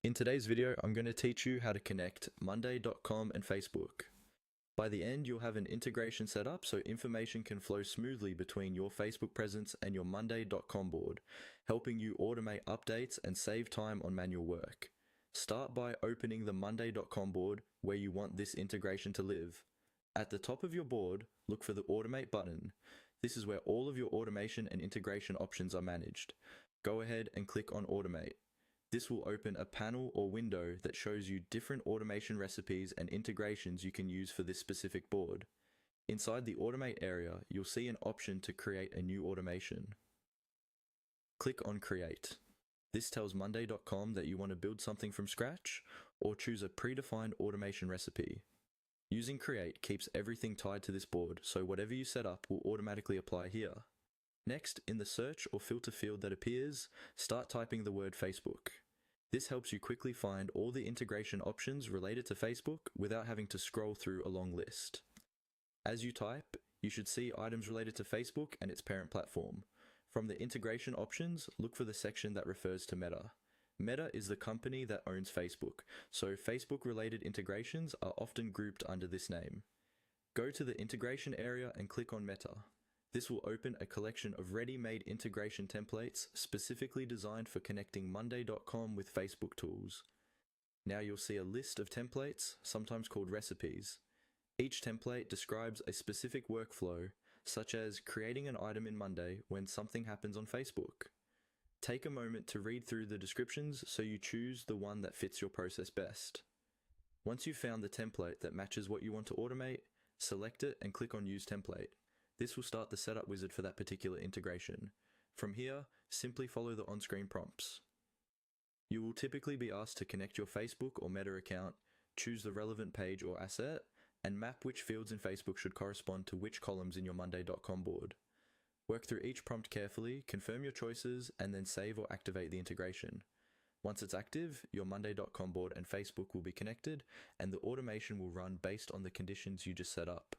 In today's video, I'm going to teach you how to connect Monday.com and Facebook. By the end, you'll have an integration set up so information can flow smoothly between your Facebook presence and your Monday.com board, helping you automate updates and save time on manual work. Start by opening the Monday.com board where you want this integration to live. At the top of your board, look for the Automate button. This is where all of your automation and integration options are managed. Go ahead and click on Automate. This will open a panel or window that shows you different automation recipes and integrations you can use for this specific board. Inside the Automate area, you'll see an option to create a new automation. Click on Create. This tells Monday.com that you want to build something from scratch or choose a predefined automation recipe. Using Create keeps everything tied to this board, so whatever you set up will automatically apply here. Next, in the search or filter field that appears, start typing the word Facebook. This helps you quickly find all the integration options related to Facebook without having to scroll through a long list. As you type, you should see items related to Facebook and its parent platform. From the integration options, look for the section that refers to Meta. Meta is the company that owns Facebook, so Facebook-related integrations are often grouped under this name. Go to the integration area and click on Meta. This will open a collection of ready-made integration templates specifically designed for connecting Monday.com with Facebook tools. Now you'll see a list of templates, sometimes called recipes. Each template describes a specific workflow, such as creating an item in Monday when something happens on Facebook. Take a moment to read through the descriptions so you choose the one that fits your process best. Once you've found the template that matches what you want to automate, select it and click on Use Template. This will start the setup wizard for that particular integration. From here, simply follow the on-screen prompts. You will typically be asked to connect your Facebook or Meta account, choose the relevant page or asset, and map which fields in Facebook should correspond to which columns in your Monday.com board. Work through each prompt carefully, confirm your choices, and then save or activate the integration. Once it's active, your Monday.com board and Facebook will be connected, and the automation will run based on the conditions you just set up.